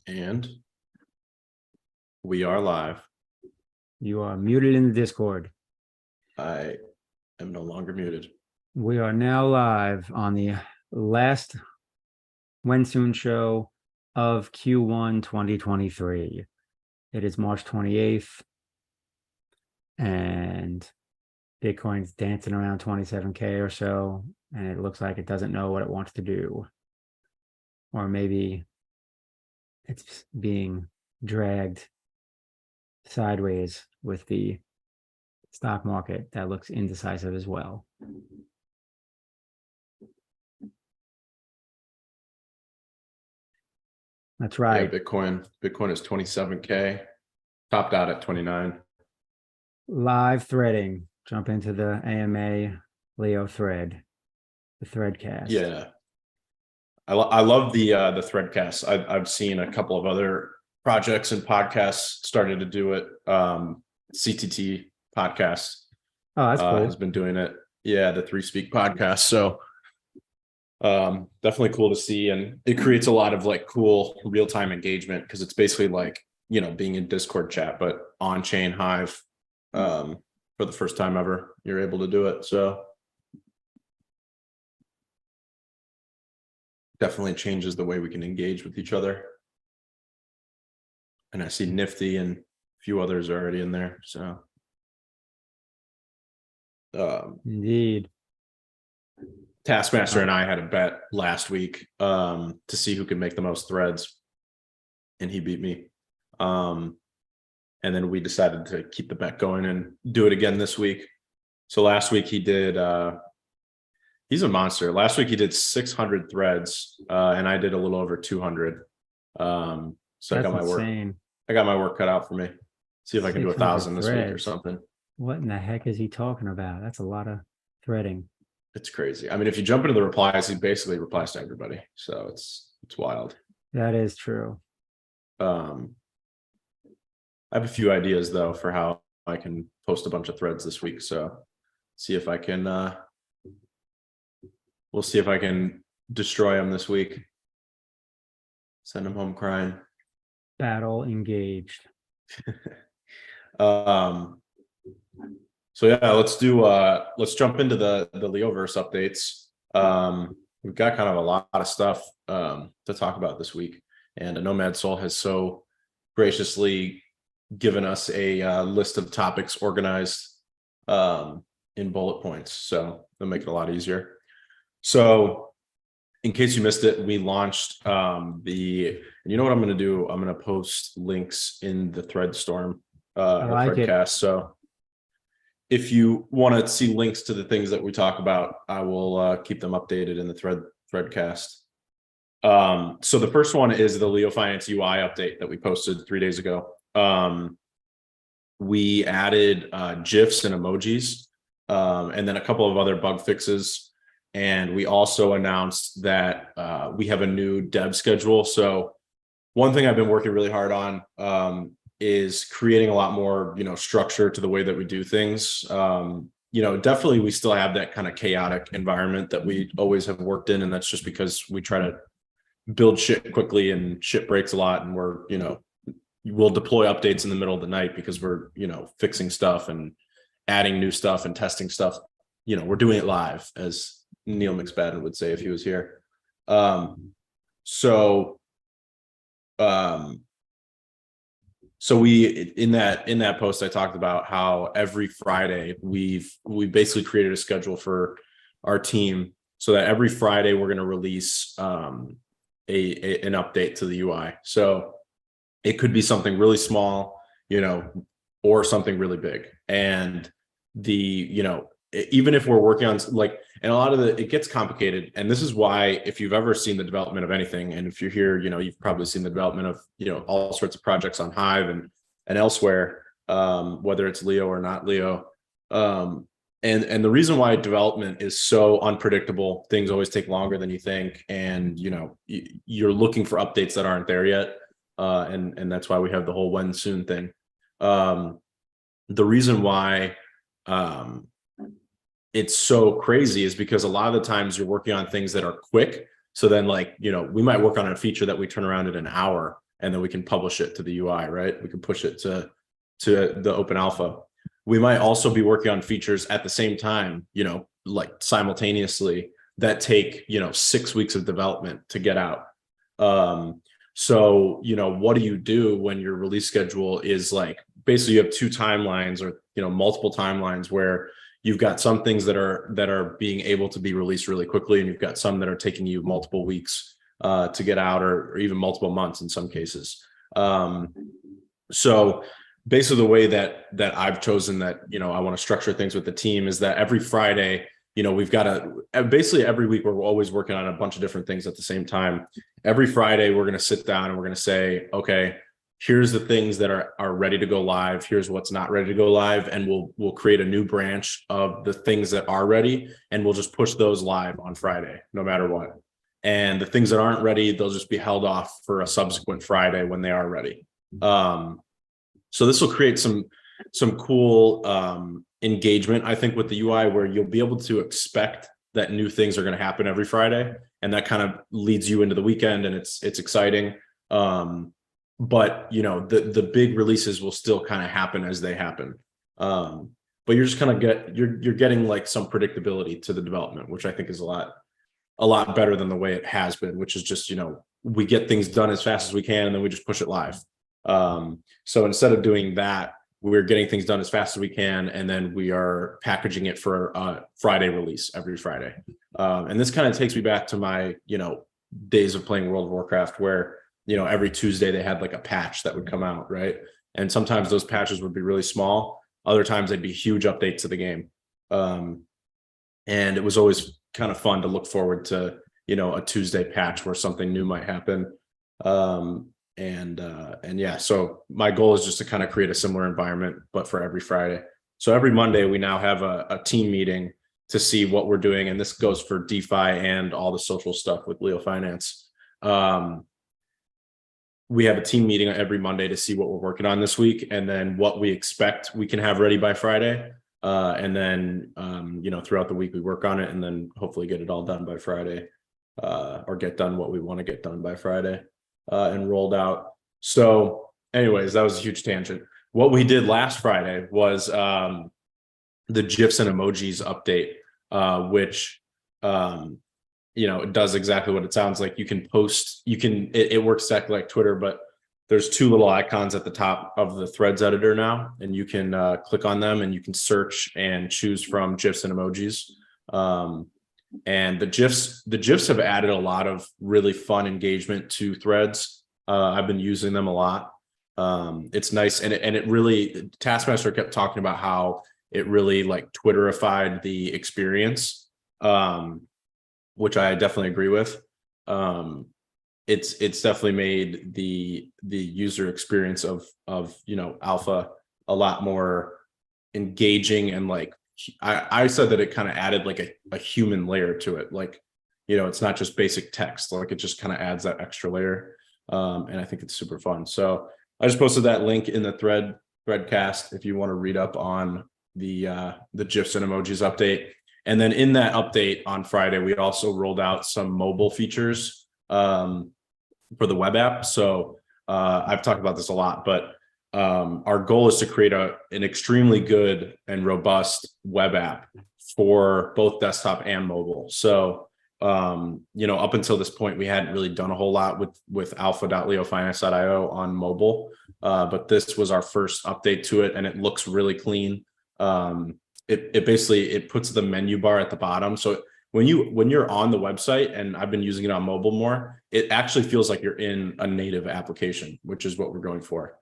And we are live. You are muted in the Discord. I am no longer muted. We are now live on the last When Soon show of Q1 2023. It is March 28th, and Bitcoin's dancing around 27K or so, and it looks like it doesn't know what it wants to do. Or maybe it's being dragged sideways with the stock market that looks indecisive as well. That's right. Yeah, Bitcoin is 27K, topped out at 29. Live threading. Jump into the AMA Leo thread, the threadcast. Yeah, I love the threadcast. I've seen a couple of other projects and podcasts started to do it. CTT podcast. Oh, that's cool. Has been doing it. Yeah, the 3Speak podcast. So definitely cool to see, and it creates a lot of like cool real-time engagement because it's basically like, you know, being in Discord chat but on chain Hive. For the first time ever you're able to do it, so definitely changes the way we can engage with each other. And I see Nifty and a few others are already in there, so Indeed. Taskmaster and I had a bet last week to see who could make the most threads, and he beat me. And then we decided to keep the bet going and do it again this week. So last week he did, he's a monster. Last week he did 600 threads, and I did a little over 200. So That's I got my insane. work. I got my work cut out for me. See if I can do 1,000 this week or something. What in the heck is he talking about? That's a lot of threading. It's crazy. I mean, if you jump into the replies, he basically replies to everybody. So it's wild. That is true. I have a few ideas though for how I can post a bunch of threads this week. So see if I can, we'll see if I can destroy them this week. Send them home crying. Battle engaged. So yeah, let's jump into the LeoVerse updates. We've got kind of a lot of stuff to talk about this week, and Nomad Soul has so graciously given us a list of topics organized in bullet points, so they'll make it a lot easier. So in case you missed it, we launched and you know what I'm going to do? I'm going to post links in the Threadstorm Threadcast. So if you want to see links to the things that we talk about, I will keep them updated in the Threadcast. So the first one is the LeoFinance UI update that we posted 3 days ago. We added GIFs and emojis, and then a couple of other bug fixes. And we also announced that we have a new dev schedule. So one thing I've been working really hard on is creating a lot more, structure to the way that we do things. Definitely we still have that kind of chaotic environment that we always have worked in. And that's just because we try to build shit quickly and shit breaks a lot. And we're, we'll deploy updates in the middle of the night because we're, fixing stuff and adding new stuff and testing stuff. We're doing it live, as Neil McSpadden would say if he was here. So we in that post I talked about how every Friday we basically created a schedule for our team so that every Friday we're going to release an update to the UI. So it could be something really small, or something really big. And even if we're working on and a lot of it gets complicated. And this is why, if you've ever seen the development of anything, and if you're here, you've probably seen the development of, all sorts of projects on Hive and elsewhere, whether it's Leo or not Leo. And the reason why development is so unpredictable, things always take longer than you think. And, you're looking for updates that aren't there yet. And that's why we have the whole when soon thing. The reason why, it's so crazy is because a lot of the times you're working on things that are quick. So then we might work on a feature that we turn around in an hour. and then we can publish it to the UI, right? We can push it to the open alpha. We might also be working on features at the same time, like simultaneously, that take 6 weeks of development to get out. So what do you do when your release schedule is like, basically you have two timelines, or multiple timelines, where you've got some things that are being able to be released really quickly, and you've got some that are taking you multiple weeks to get out, or even multiple months in some cases. So basically the way that I've chosen that, I want to structure things with the team is that every Friday, we've got basically every week we're always working on a bunch of different things at the same time. Every Friday, we're going to sit down and we're going to say, okay, here's the things that are ready to go live. Here's what's not ready to go live. And we'll create a new branch of the things that are ready, and we'll just push those live on Friday, no matter what. And the things that aren't ready, they'll just be held off for a subsequent Friday when they are ready. So this will create some cool engagement, I think, with the UI, where you'll be able to expect that new things are going to happen every Friday, and that kind of leads you into the weekend, and it's exciting. But the big releases will still kind of happen as they happen. But you're just kind of you're getting like some predictability to the development, which I think is a lot better than the way it has been, which is just, we get things done as fast as we can, and then we just push it live. So instead of doing that, we're getting things done as fast as we can, and then we are packaging it for a Friday release every Friday. And this kind of takes me back to my, days of playing World of Warcraft, where, every Tuesday they had like a patch that would come out, right? And sometimes those patches would be really small. Other times they'd be huge updates to the game. And it was always kind of fun to look forward to, a Tuesday patch where something new might happen. And yeah, so my goal is just to kind of create a similar environment, but for every Friday. So every Monday we now have a team meeting to see what we're doing. And this goes for DeFi and all the social stuff with LeoFinance. We have a team meeting every Monday to see what we're working on this week, and then what we expect we can have ready by Friday. And then, throughout the week we work on it, and then hopefully get it all done by Friday, or get done what we want to get done by Friday, and rolled out. So anyways, that was a huge tangent. What we did last Friday was the GIFs and emojis update, which, it does exactly what it sounds like. You can post, it works exactly like Twitter, but there's two little icons at the top of the threads editor now, and you can click on them, and you can search and choose from GIFs and emojis. And the GIFs have added a lot of really fun engagement to threads. I've been using them a lot. It's nice, and it really, Taskmaster kept talking about how it really like Twitterified the experience, which I definitely agree with. It's definitely made the user experience of alpha a lot more engaging, and like I said that it kind of added like a human layer to it. Like, it's not just basic text, like it just kind of adds that extra layer. And I think it's super fun. So I just posted that link in the threadcast if you want to read up on the GIFs and emojis update. And then in that update on Friday, we also rolled out some mobile features for the web app. So I've talked about this a lot, but our goal is to create an extremely good and robust web app for both desktop and mobile. So up until this point, we hadn't really done a whole lot with alpha.leofinance.io on mobile, but this was our first update to it, and it looks really clean. It basically puts the menu bar at the bottom. So when you're on the website, and I've been using it on mobile more, it actually feels like you're in a native application, which is what we're going for.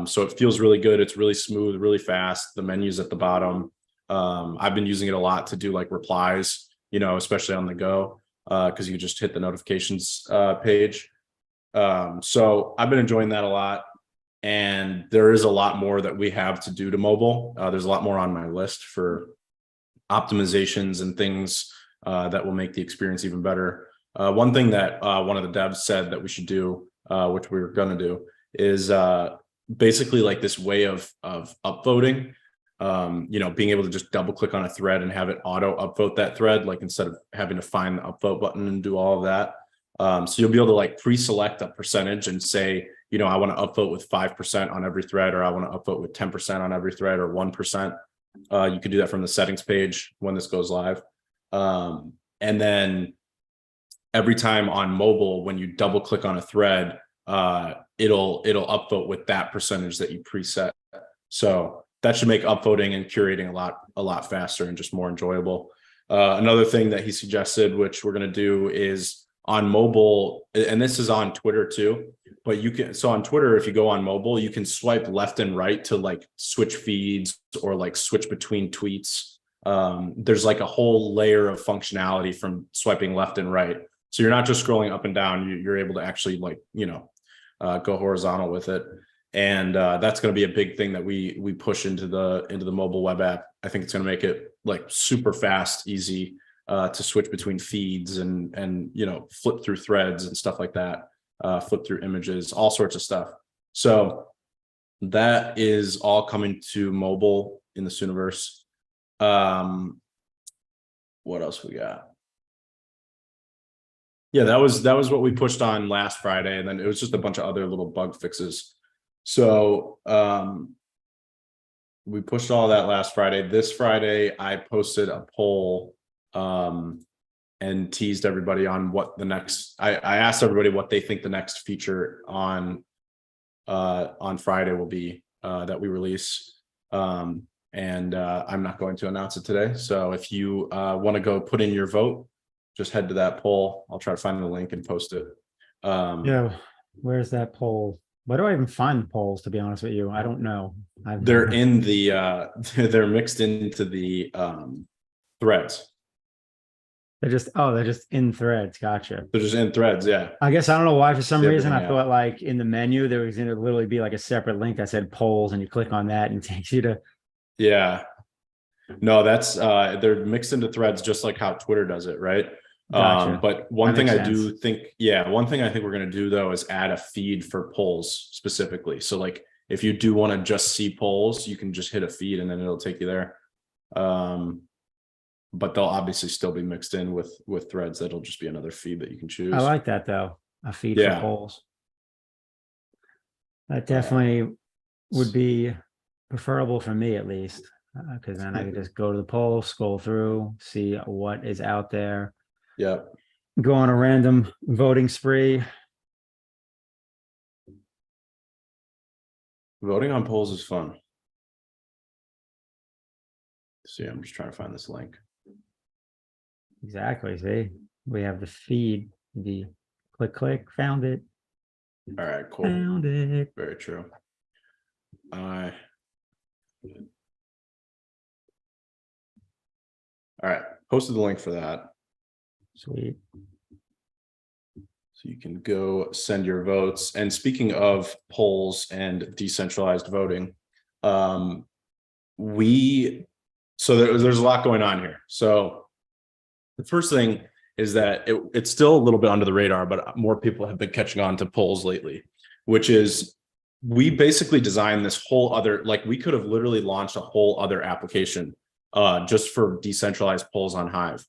So it feels really good. It's really smooth, really fast. The menu's at the bottom. I've been using it a lot to do like replies, especially on the go, because you just hit the notifications page. So I've been enjoying that a lot. And there is a lot more that we have to do to mobile. There's a lot more on my list for optimizations and things that will make the experience even better. One thing that one of the devs said that we should do, which we were going to do, is basically like this way of upvoting. Being able to just double click on a thread and have it auto upvote that thread, like instead of having to find the upvote button and do all of that. So you'll be able to like pre-select a percentage and say, I want to upvote with 5% on every thread, or I want to upvote with 10% on every thread, or 1%. You can do that from the settings page when this goes live. And then every time on mobile, when you double click on a thread, it'll upvote with that percentage that you preset. So that should make upvoting and curating a lot faster and just more enjoyable. Another thing that he suggested, which we're going to do, is on mobile, and this is on Twitter too, but so on Twitter, if you go on mobile, you can swipe left and right to like switch feeds or like switch between tweets. There's like a whole layer of functionality from swiping left and right. So you're not just scrolling up and down, you're able to actually like, go horizontal with it. And that's going to be a big thing that we push into the mobile web app. I think it's going to make it like super fast, easy to switch between feeds and flip through threads and stuff like that, flip through images, all sorts of stuff. So that is all coming to mobile in the Sooniverse. What else we got? Yeah, that was what we pushed on last Friday, and then it was just a bunch of other little bug fixes. So we pushed all that last Friday. This Friday, I posted a poll and teased everybody on what the next. I asked everybody what they think the next feature on Friday will be that we release. And I'm not going to announce it today. So if you want to go put in your vote, just head to that poll. I'll try to find the link and post it. Yeah, where's that poll? Where do I even find polls, to be honest with you? I don't know. They're in the they're mixed into the threads. They're just in threads. Gotcha. They're just in threads, yeah. I guess I don't know why, for some See reason, I everything, thought like in the menu there was going to literally be like a separate link that said polls, and you click on that and it takes you to. Yeah. No, that's they're mixed into threads just like how Twitter does it, right? Gotcha. But one That thing makes I sense. do think, one thing I think we're going to do though is add a feed for polls specifically. So like if you do want to just see polls, you can just hit a feed and then it'll take you there. But they'll obviously still be mixed in with threads. That'll just be another feed that you can choose. I like that though. A feed for polls. That definitely would be preferable for me, at least, because then I could just go to the poll, scroll through, see what is out there. Yeah. Go on a random voting spree. Voting on polls is fun. See, I'm just trying to find this link. Exactly. See, we have the feed, the click, found it. All right, cool. Found it. Very true. All right, posted the link for that. Sweet. So you can go send your votes. And speaking of polls and decentralized voting, there's a lot going on here. So the first thing is that it's still a little bit under the radar, but more people have been catching on to polls lately, which is we basically designed this whole other, like we could have literally launched a whole other application just for decentralized polls on Hive.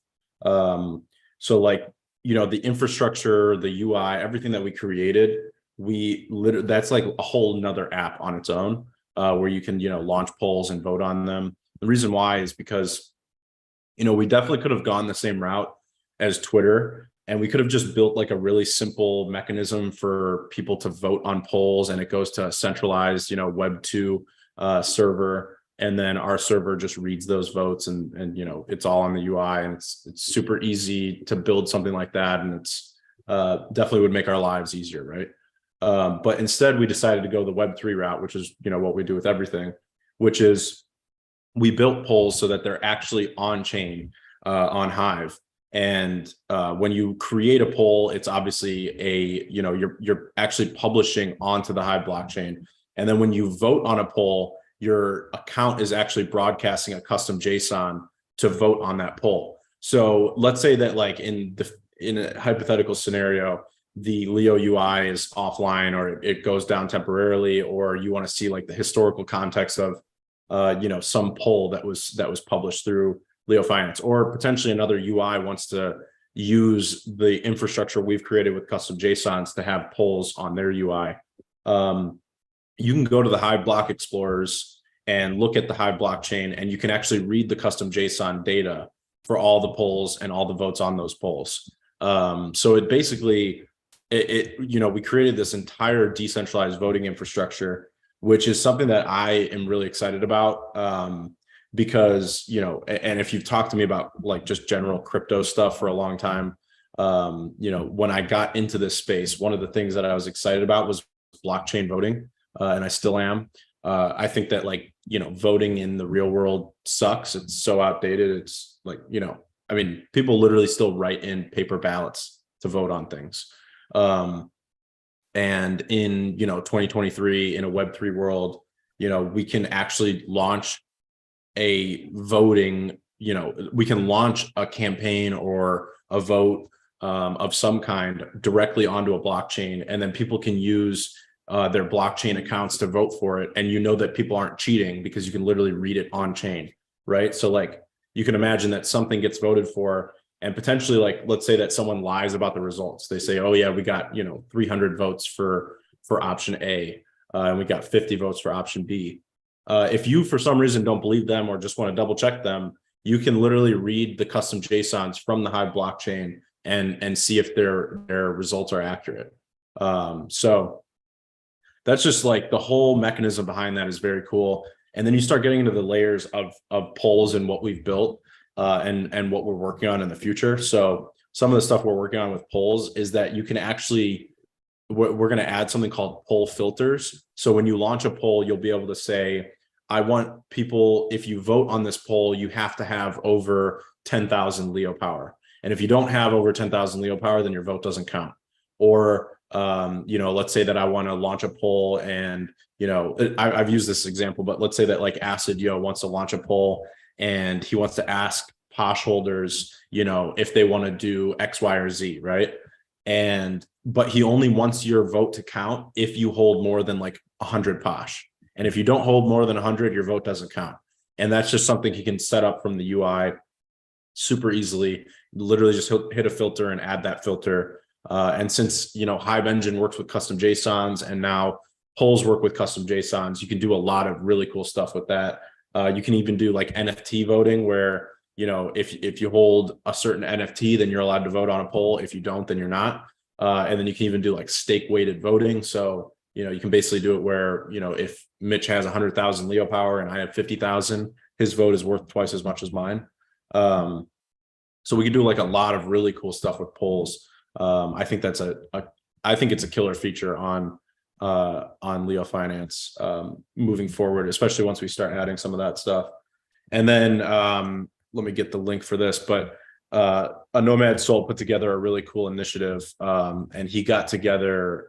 So like, the infrastructure, the UI, everything that we created, that's like a whole nother app on its own where you can, launch polls and vote on them. The reason why is because, we definitely could have gone the same route as Twitter, and we could have just built like a really simple mechanism for people to vote on polls, and it goes to a centralized, Web 2 server, and then our server just reads those votes, and it's all on the UI, and it's super easy to build something like that, and it's definitely would make our lives easier, right? But instead, we decided to go the Web 3 route, which is what we do with everything, which is we built polls so that they're actually on chain on Hive. And when you create a poll, it's obviously you're actually publishing onto the Hive blockchain. And then when you vote on a poll, your account is actually broadcasting a custom JSON to vote on that poll. So let's say that like in a hypothetical scenario, the Leo UI is offline, or it goes down temporarily, or you want to see like the historical context of some poll that was published through LeoFinance, or potentially another UI wants to use the infrastructure we've created with custom JSONs to have polls on their UI. You can go to the Hive block explorers and look at the Hive blockchain, and you can actually read the custom JSON data for all the polls and all the votes on those polls. So it basically, we created this entire decentralized voting infrastructure, which is something that I am really excited about. Because, and if you've talked to me about like just general crypto stuff for a long time, when I got into this space, one of the things that I was excited about was blockchain voting, and I still am. I think that voting in the real world sucks. It's so outdated. It's like, people literally still write in paper ballots to vote on things. And in, 2023 in a Web3 world, we can actually launch a voting, we can launch a campaign or a vote of some kind directly onto a blockchain, and then people can use their blockchain accounts to vote for it. And that people aren't cheating because you can literally read it on chain, right? So like you can imagine that something gets voted for, and potentially, like, let's say that someone lies about the results. They say, oh yeah, we got 300 votes for option A, and we got 50 votes for option B. If you, for some reason, don't believe them or just want to double check them, you can literally read the custom JSONs from the Hive blockchain and see if their results are accurate. So that's just like the whole mechanism behind that is very cool. And then you start getting into the layers of polls and what we've built and what we're working on in the future. So some of the stuff we're working on with polls is that you can actually, we're going to add something called poll filters. So when you launch a poll, you'll be able to say, I want people, if you vote on this poll, you have to have over 10,000 Leo power. And if you don't have over 10,000 Leo power, then your vote doesn't count. Or, let's say that I want to launch a poll and, I've used this example, but let's say that like Acid Yo wants to launch a poll and he wants to ask Posh holders, if they want to do X, Y, or Z, right? But he only wants your vote to count if you hold more than like 100 Posh. And if you don't hold more than 100, your vote doesn't count. And that's just something he can set up from the UI super easily. Literally just hit a filter and add that filter. And since, Hive Engine works with custom JSONs and now polls work with custom JSONs, you can do a lot of really cool stuff with that. You can even do like NFT voting where, if you hold a certain NFT, then you're allowed to vote on a poll. If you don't, then you're not. And then you can even do like stake weighted voting. So, you can basically do it where, if Mitch has 100,000 Leo power and I have 50,000, his vote is worth twice as much as mine. So we can do like a lot of really cool stuff with polls. I think that's I think it's a killer feature on LeoFinance moving forward, especially once we start adding some of that stuff. And then let me get the link for this, but a Nomad Soul put together a really cool initiative, and he got together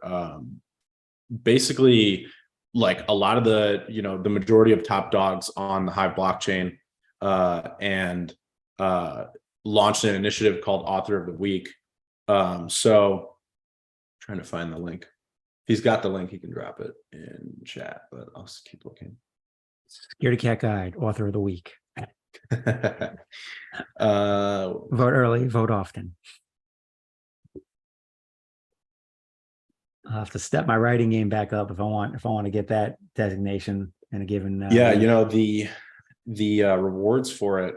basically like a lot of the the majority of top dogs on the Hive blockchain, and launched an initiative called Author of the Week. So trying to find the link. If he's got the link, he can drop it in chat, but I'll just keep looking. Scaredy Cat Guide, Author of the Week. Vote early, vote often. I'll have to step my writing game back up if I want to get that designation in a given the rewards for it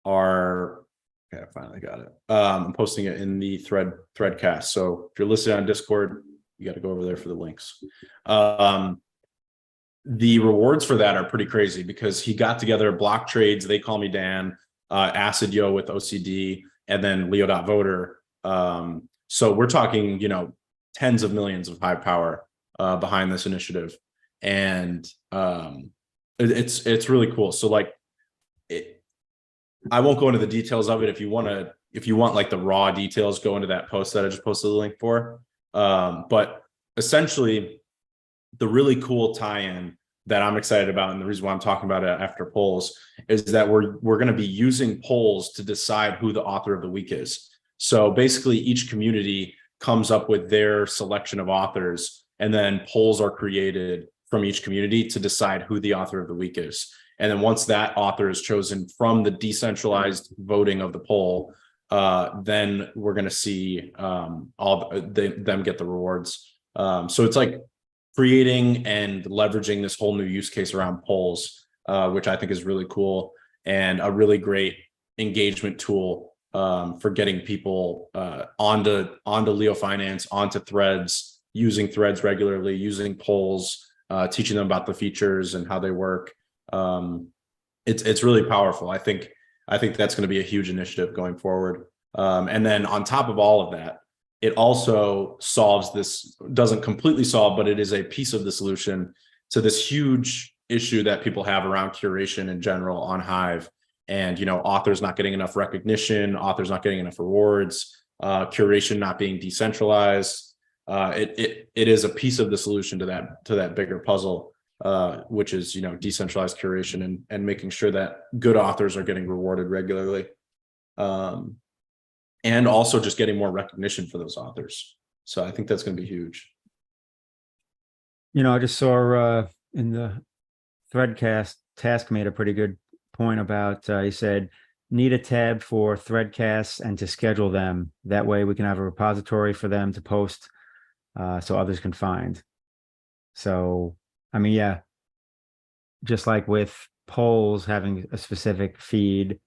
are okay. I finally got it. I'm posting it in the threadcast. So if you're listening on Discord, you got to go over there for the links. The rewards for that are pretty crazy because he got together Block Trades, They Call Me Dan, Acid Yo with OCD, and then Leo.voter. So we're talking, tens of millions of Hive power behind this initiative. And it's really cool. So like I won't go into the details of it. If you want like the raw details, go into that post that I just posted the link for. But essentially the really cool tie-in that I'm excited about, and the reason why I'm talking about it after polls, is that we're going to be using polls to decide who the author of the week is. So basically each community comes up with their selection of authors, and then polls are created from each community to decide who the author of the week is. And then once that author is chosen from the decentralized voting of the poll, then we're going to see them get the rewards. So it's like creating and leveraging this whole new use case around polls, which I think is really cool and a really great engagement tool for getting people onto LeoFinance, onto Threads, using Threads regularly, using polls, teaching them about the features and how they work. It's really powerful. I think that's going to be a huge initiative going forward. And then on top of all of that, it also solves this, doesn't completely solve, but it is a piece of the solution to this huge issue that people have around curation in general on Hive. And, you know, authors not getting enough recognition, authors not getting enough rewards, curation not being decentralized. It is a piece of the solution to that bigger puzzle, which is, you know, decentralized curation and making sure that good authors are getting rewarded regularly. And also just getting more recognition for those authors. So I think that's going to be huge. You know, I just saw in the Threadcast, Task made a pretty good point about, he said, need a tab for Threadcasts and to schedule them. That way we can have a repository for them to post so others can find. So, I mean, yeah, just like with polls having a specific feed,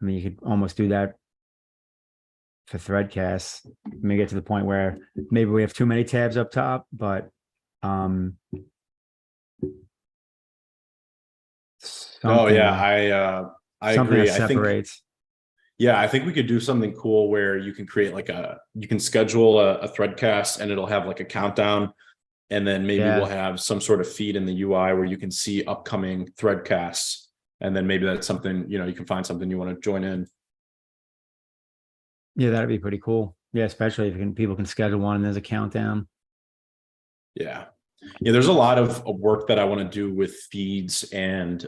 I mean, you could almost do that for Threadcasts. May get to the point where maybe we have too many tabs up top, but Oh yeah, I agree. That separates. I think we could do something cool where you can create like you can schedule a Threadcast and it'll have like a countdown, and then maybe we'll have some sort of feed in the UI where you can see upcoming Threadcasts, and then maybe that's something, you know, you can find something you want to join in. Yeah, that'd be pretty cool. Yeah, especially if people can schedule one and there's a countdown. Yeah, there's a lot of work that I want to do with feeds and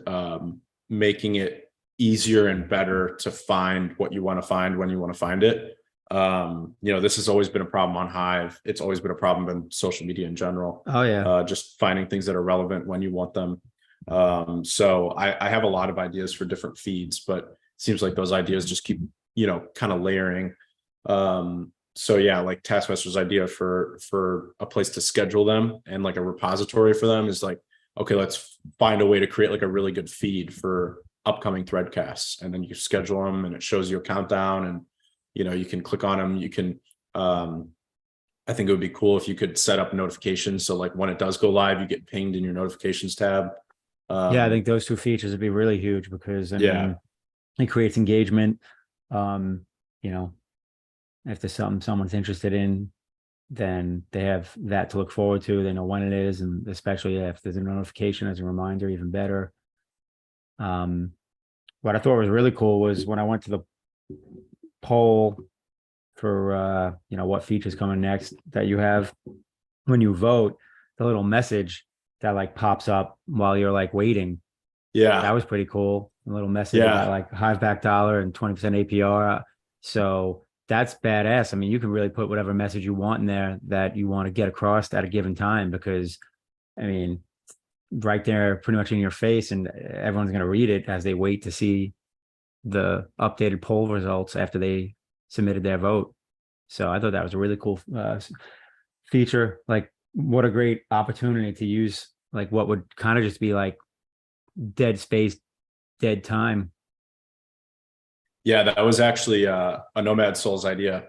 making it easier and better to find what you want to find when you want to find it. You know, this has always been a problem on Hive. It's always been a problem in social media in general. Oh yeah. Just finding things that are relevant when you want them. So I have a lot of ideas for different feeds, but it seems like those ideas just keep, you know, kind of layering. So yeah, like Taskmaster's idea for a place to schedule them and like a repository for them is like, okay, let's find a way to create like a really good feed for upcoming Threadcasts, and then you schedule them and it shows you a countdown, and you know, you can click on them. You can I think it would be cool if you could set up notifications, so like when it does go live, you get pinged in your notifications tab. Yeah, I think those two features would be really huge because I mean, it creates engagement. You know, if there's something someone's interested in, then they have that to look forward to. They know when it is, and especially if there's a notification as a reminder, even better. What I thought was really cool was when I went to the poll for you know, what features coming next, that you have when you vote, the little message that like pops up while you're like waiting. Yeah, that was pretty cool. A little message about like Hive back dollar and 20% APR. So that's badass. I mean, you can really put whatever message you want in there that you want to get across at a given time, because I mean, right there pretty much in your face, and everyone's going to read it as they wait to see the updated poll results after they submitted their vote. So I thought that was a really cool feature. Like, what a great opportunity to use like what would kind of just be like dead space, dead time. Yeah, that was actually a Nomad Souls idea,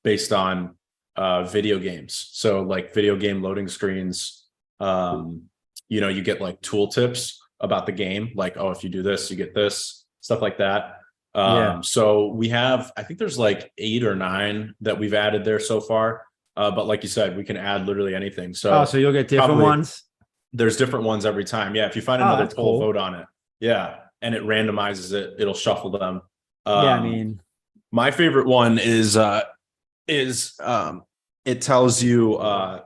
based on video games. So like video game loading screens, you know, you get like tooltips about the game, like, oh, if you do this, you get this, stuff like that. So we have, I think there's like 8 or 9 that we've added there so far. But like you said, we can add literally anything. So so you'll get different ones. There's different ones every time. Yeah, if you find another poll, vote on it. Yeah, and it randomizes it. It'll shuffle them. Yeah, I mean, my favorite one is it tells you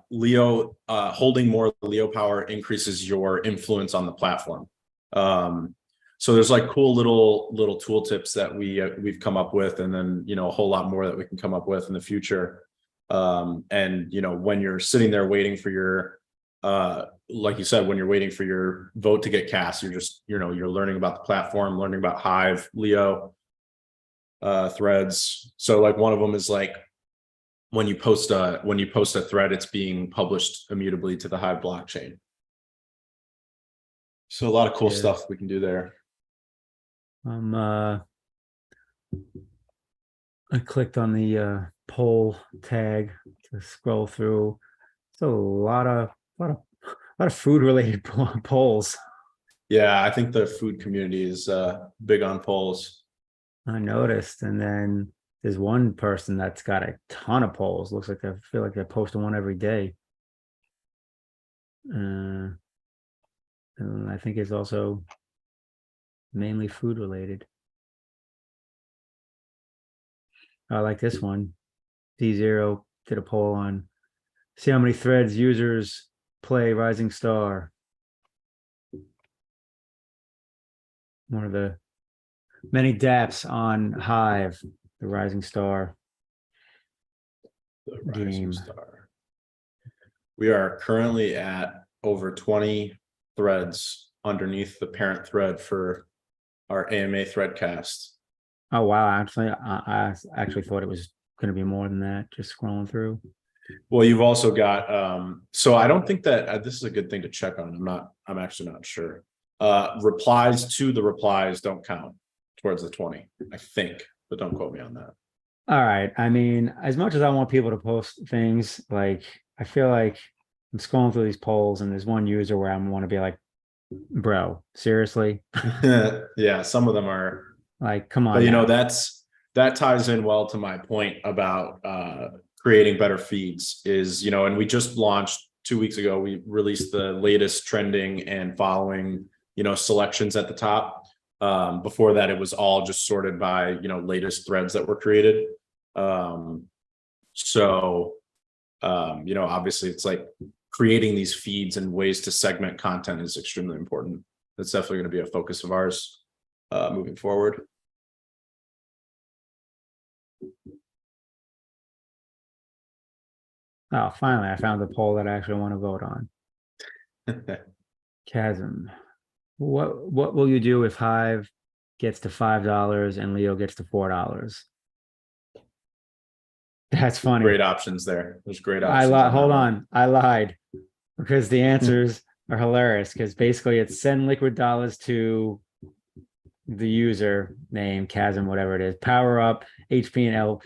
Leo holding more Leo power increases your influence on the platform. So there's like cool little tooltips that we've come up with, and then, you know, a whole lot more that we can come up with in the future. And you know, when you're sitting there waiting for your like you said, when you're waiting for your vote to get cast, you're just, you know, you're learning about the platform, learning about Hive, Leo. threads. So like one of them is like when you post a thread, it's being published immutably to the Hive blockchain. So a lot of cool stuff we can do there. I clicked on the poll tag to scroll through. It's a lot of food related polls. Yeah, I think the food community is big on polls. I noticed, and then there's one person that's got a ton of polls. Looks like I feel like they're posting one every day. And I think it's also mainly food related. I like this one. D0 did a poll on see how many threads users play Rising Star. One of the many dApps on Hive, the Rising Star. The Rising Star. We are currently at over 20 threads underneath the parent thread for our AMA threadcast. Oh wow! Actually, I actually thought it was going to be more than that. Just scrolling through. Well, you've also got. So I don't think that this is a good thing to check on. I'm actually not sure. Replies to the replies don't count towards the 20, I think, but don't quote me on that. All right. I mean, as much as I want people to post things, like I feel like I'm scrolling through these polls, and there's one user where I want to be like, "Bro, seriously?" Yeah, some of them are. Like, come on. But you know, that ties in well to my point about creating better feeds is, you know, and we just launched 2 weeks ago, we released the latest trending and following, you know, selections at the top. Before that, it was all just sorted by, you know, latest threads that were created. You know, obviously it's like creating these feeds and ways to segment content is extremely important. That's definitely going to be a focus of ours moving forward. Oh, finally, I found the poll that I actually want to vote on. Chasm. What will you do if Hive gets to $5 and Leo gets to $4? That's funny. Great options there. There's great options. Hold on. I lied because the answers are hilarious because basically it's send liquid dollars to the user name, Chasm, whatever it is, power up, HP and L,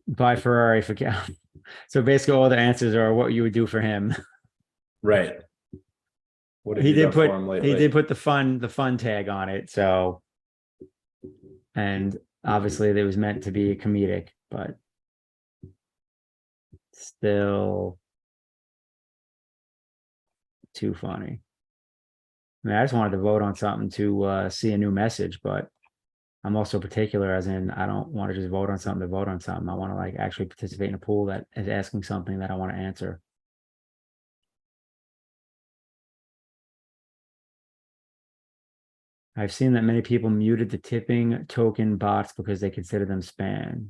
buy Ferrari for Cal. So basically all the answers are what you would do for him. Right. What he did put the fun tag on it. So, and obviously it was meant to be comedic, but still too funny. I mean, I just wanted to vote on something to see a new message, but I'm also particular, as in I don't want to just vote on something to vote on something. I want to like actually participate in a pool that is asking something that I want to answer. I've seen that many people muted the tipping token bots because they consider them spam.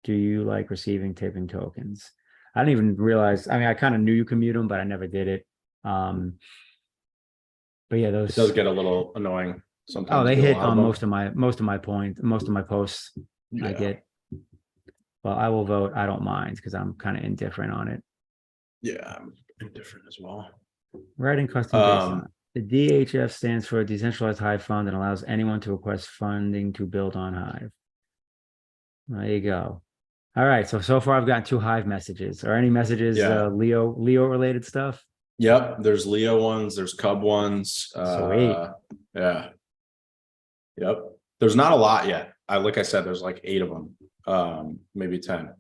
Do you like receiving tipping tokens? I didn't even realize. I mean, I kind of knew you could mute them, but I never did it. But yeah, it does get a little annoying sometimes. Oh, they hit on most of my posts. Yeah. I get. Well, I will vote. I don't mind because I'm kind of indifferent on it. Yeah, I'm indifferent as well. Writing custom. The DHF stands for Decentralized Hive Fund and allows anyone to request funding to build on Hive. There you go. All right. So far I've gotten 2 Hive messages. Are any messages Leo related stuff? Yep. There's Leo ones. There's Cub ones. Sweet. Yeah. Yep. There's not a lot yet. Like I said, there's like 8 of them, maybe 10.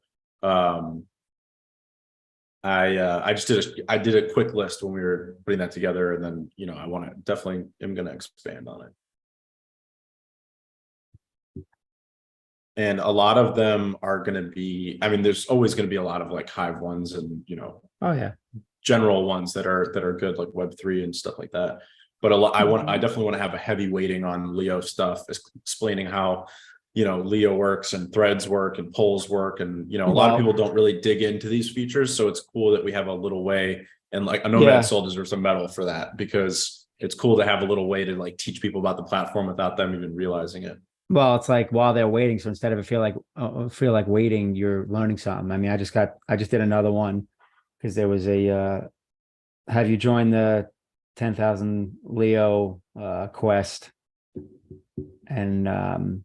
I did a quick list when we were putting that together, and then, you know, I want to definitely am going to expand on it. And a lot of them are going to be, I mean, there's always going to be a lot of like Hive ones and, you know, oh yeah, general ones that are good, like Web3 and stuff like that. But I definitely want to have a heavy weighting on Leo stuff, explaining how, you know, Leo works and threads work and polls work. And, you know, a lot of people don't really dig into these features. So it's cool that we have a little way, and like a Nomad Soul deserves a medal for that, because it's cool to have a little way to like teach people about the platform without them even realizing it. Well, it's like while they're waiting. So instead of it feel like waiting, you're learning something. I mean, I just did another one because there was have you joined the 10,000 Leo quest? And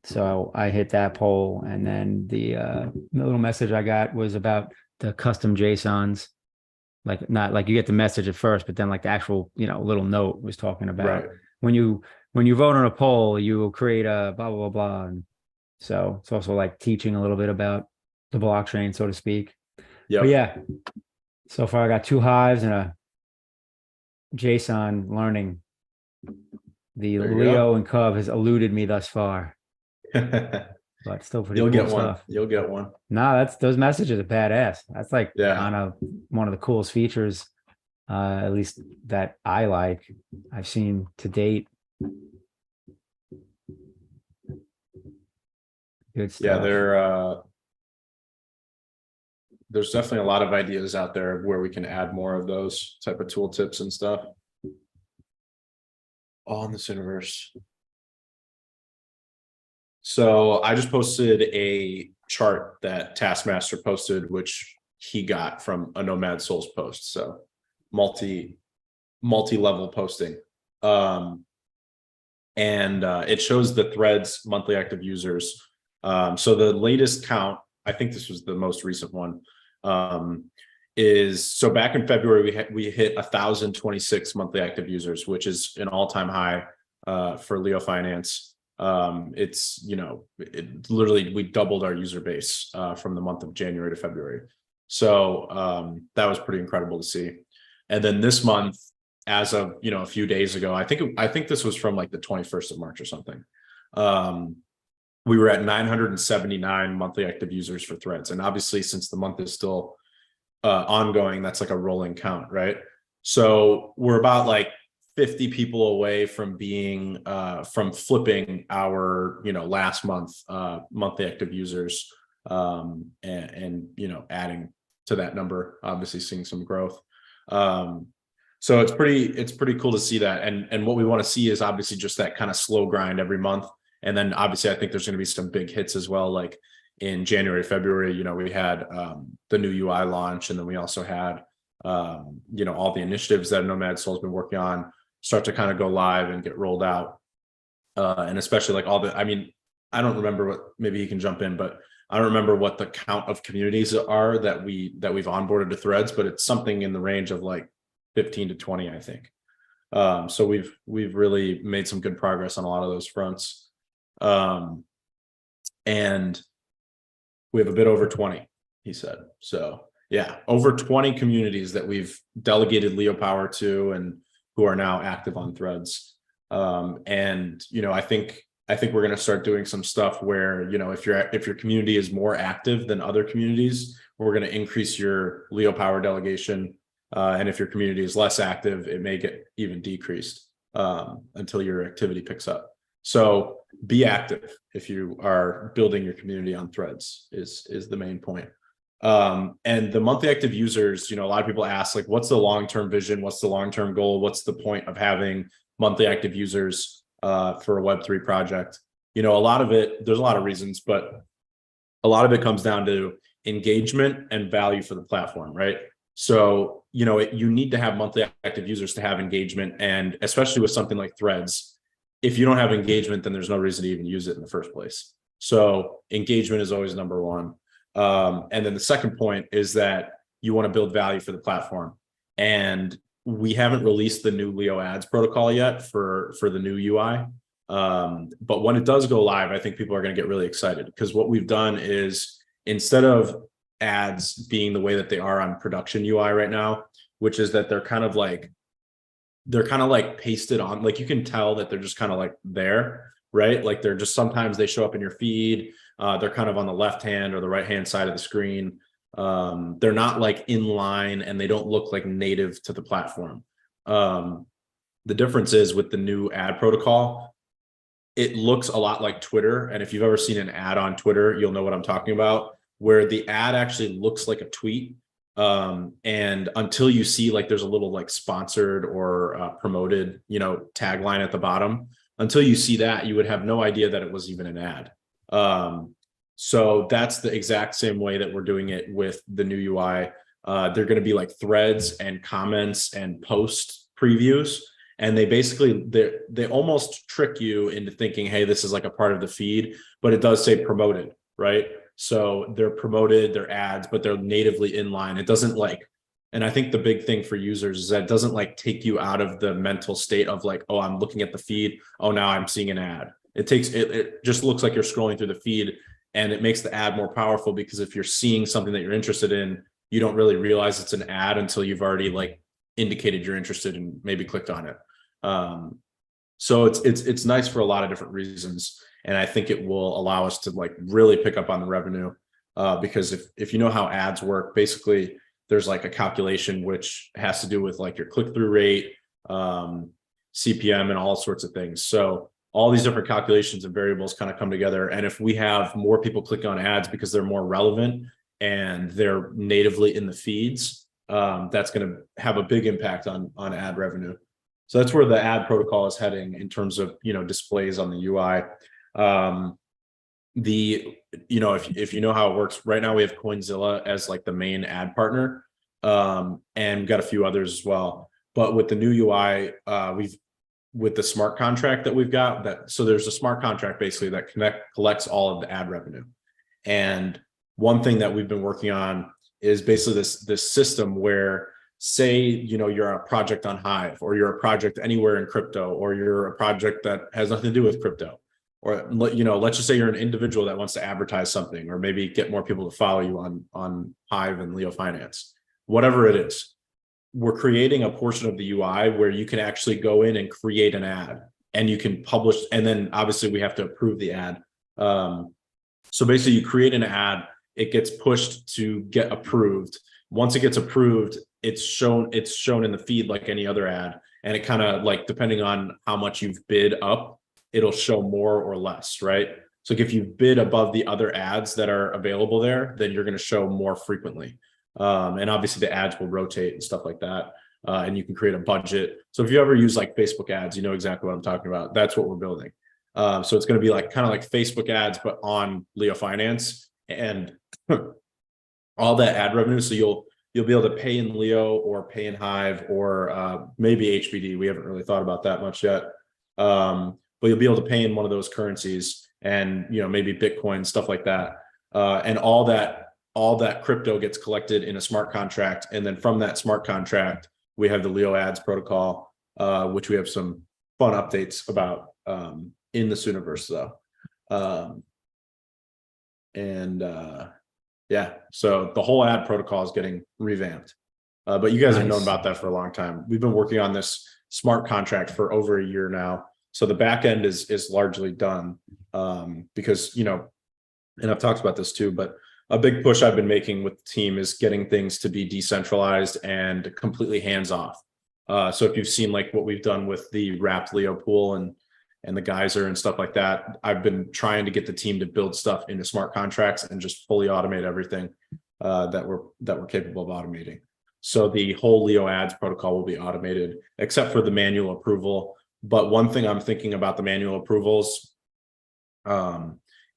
so I hit that poll, and then the little message I got was about the custom JSONs. Like not like you get the message at first, but then like the actual, little note was talking about Right. when you vote on a poll, you will create a blah blah blah blah. And so it's also like teaching a little bit about the blockchain, so to speak. But Yep. yeah, so far I got 2 hives and a JSON learning. The There you go. Leo and Cub has eluded me thus far, but still pretty You'll cool get one. stuff. You'll get one. No, those messages are badass. That's like Yeah. kind of one of the coolest features, at least that I like, I've seen to date. Good Yeah. stuff. There's definitely a lot of ideas out there where we can add more of those type of tool tips and stuff. All in this universe. So I just posted a chart that Taskmaster posted, which he got from a Nomad Souls post. So multi-level posting. And it shows the Threads monthly active users. So the latest count, I think this was the most recent one, is so back in February we hit 1,026 monthly active users, which is an all-time high for LeoFinance. It's it literally we doubled our user base from the month of January to February. So that was pretty incredible to see. And then this month, as of a few days ago, I think this was from like the 21st of March or something. We were at 979 monthly active users for Threads, and obviously since the month is still ongoing, that's like a rolling count, right? So we're about like 50 people away from being from flipping our last month monthly active users, and adding to that number, obviously seeing some growth. So it's pretty cool to see that, and what we want to see is obviously just that kind of slow grind every month. And then obviously I think there's going to be some big hits as well, like in January, February, we had the new UI launch, and then we also had all the initiatives that Nomad Soul's been working on start to kind of go live and get rolled out. And especially like I don't remember what, maybe he can jump in, but I don't remember what the count of communities are that we've onboarded to Threads, but it's something in the range of like 15 to 20, I think. So we've really made some good progress on a lot of those fronts. And we have a bit over 20, he said. So yeah, over 20 communities that we've delegated Leo power to and who are now active on Threads. And I think we're going to start doing some stuff where if your community is more active than other communities, we're going to increase your Leo power delegation. And if your community is less active, it may get even decreased until your activity picks up. So be active if you are building your community on Threads is the main point. And the monthly active users, a lot of people ask, like, what's the long-term vision? What's the long-term goal? What's the point of having monthly active users for a Web3 project? There's a lot of reasons, but a lot of it comes down to engagement and value for the platform, right? So, you need to have monthly active users to have engagement. And especially with something like Threads, if you don't have engagement, then there's no reason to even use it in the first place. So engagement is always number one. And then the second point is that you want to build value for the platform. And we haven't released the new Leo ads protocol yet for the new UI. But when it does go live, I think people are going to get really excited, because what we've done is, instead of ads being the way that they are on production UI right now, which is that they're kind of like pasted on, like you can tell that they're just kind of like there, right? Like they're just, sometimes they show up in your feed. They're kind of on the left hand or the right hand side of the screen. They're not like in line, and they don't look like native to the platform. The difference is with the new ad protocol, it looks a lot like Twitter. And if you've ever seen an ad on Twitter, you'll know what I'm talking about, where the ad actually looks like a tweet. And until you see like there's a little like sponsored or promoted tagline at the bottom, until you see that, you would have no idea that it was even an ad. So that's the exact same way that we're doing it with the new UI. They're going to be like threads and comments and post previews. And they almost trick you into thinking, hey, this is like a part of the feed, but it does say promoted, right? So they're promoted, they're ads, but they're natively inline. It doesn't like, and I think the big thing for users is that it doesn't like take you out of the mental state of like, oh, I'm looking at the feed. Oh, now I'm seeing an ad. It just looks like you're scrolling through the feed, and it makes the ad more powerful because if you're seeing something that you're interested in, you don't really realize it's an ad until you've already like indicated you're interested and maybe clicked on it. So it's nice for a lot of different reasons. And I think it will allow us to like really pick up on the revenue. Because if you know how ads work, basically there's like a calculation which has to do with like your click-through rate, CPM, and all sorts of things. So all these different calculations and variables kind of come together. And if we have more people click on ads because they're more relevant and they're natively in the feeds, that's going to have a big impact on ad revenue. So that's where the ad protocol is heading in terms of, displays on the UI. If you know how it works right now, we have Coinzilla as like the main ad partner, and we've got a few others as well. But with the new UI, with the smart contract that we've got, so there's a smart contract basically that collects all of the ad revenue. And one thing that we've been working on is basically this system where, say, you're a project on Hive, or you're a project anywhere in crypto, or you're a project that has nothing to do with crypto, or let's just say you're an individual that wants to advertise something, or maybe get more people to follow you on Hive and LeoFinance, whatever it is. We're creating a portion of the UI where you can actually go in and create an ad, and you can publish, and then obviously we have to approve the ad. So basically you create an ad, it gets pushed to get approved. Once it gets approved, it's shown in the feed like any other ad. And it kind of like, depending on how much you've bid up, it'll show more or less, right? So if you bid above the other ads that are available there, then you're going to show more frequently. And obviously the ads will rotate and stuff like that. And you can create a budget. So if you ever use like Facebook ads, you know exactly what I'm talking about. That's what we're building. So it's going to be like kind of like Facebook ads, but on LeoFinance, and all that ad revenue. So you'll be able to pay in Leo or pay in Hive, or maybe HBD. We haven't really thought about that much yet. But you'll be able to pay in one of those currencies, and maybe Bitcoin, stuff like that. And all that crypto gets collected in a smart contract. And then from that smart contract, we have the Leo ads protocol, which we have some fun updates about in the Sooniverse though. Yeah, so the whole ad protocol is getting revamped. But you guys have known about that for a long time. We've been working on this smart contract for over a year now. So the back end is largely done, because, and I've talked about this too, but a big push I've been making with the team is getting things to be decentralized and completely hands-off. So if you've seen like what we've done with the wrapped Leo pool and the geyser and stuff like that, I've been trying to get the team to build stuff into smart contracts and just fully automate everything that we're capable of automating. So the whole Leo ads protocol will be automated, except for the manual approval. But one thing I'm thinking about the manual approvals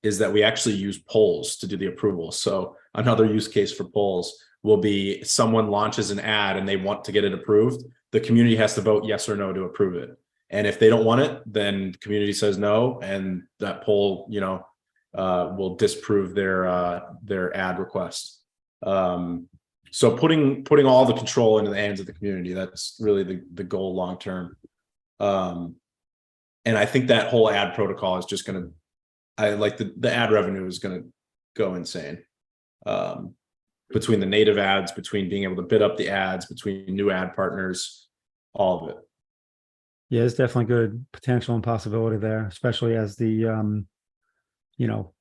is that we actually use polls to do the approval. So another use case for polls will be someone launches an ad and they want to get it approved. The community has to vote yes or no to approve it. And if they don't want it, then the community says no, and that poll, will disprove their ad request. So putting all the control into the hands of the community, that's really the goal long term. And I think that whole ad protocol is just going to, the ad revenue is going to go insane. Between the native ads, between being able to bid up the ads, between new ad partners, all of it. Yeah, there's definitely good potential and possibility there, especially as the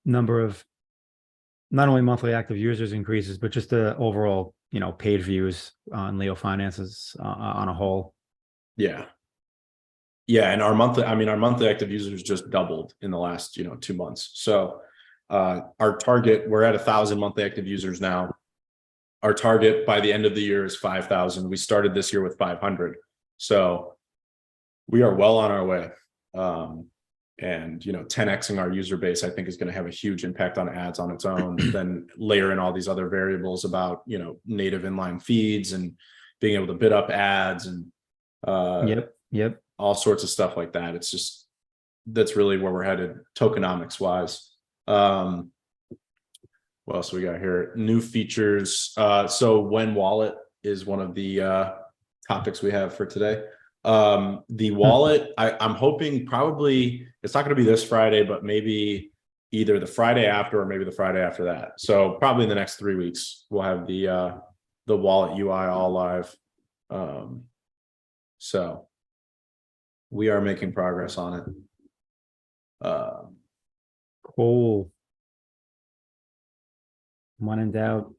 number of not only monthly active users increases, but just the overall paid views on LeoFinance on a whole. Yeah, and our monthly active users just doubled in the last 2 months. So our target, we're at 1,000 monthly active users now. Our target by the end of the year is 5,000. We started this year with 500, so we are well on our way. And 10xing our user base, I think, is going to have a huge impact on ads on its own. Then layer in all these other variables about native inline feeds and being able to bid up ads and Yep. all sorts of stuff like that. It's just, that's really where we're headed tokenomics wise. What else we got here? New features. So when wallet is one of the topics we have for today. The wallet, I'm hoping probably it's not going to be this Friday, but maybe either the Friday after or maybe the Friday after that. So probably in the next 3 weeks, we'll have the wallet UI all live. So we are making progress on it. Cool. When in doubt,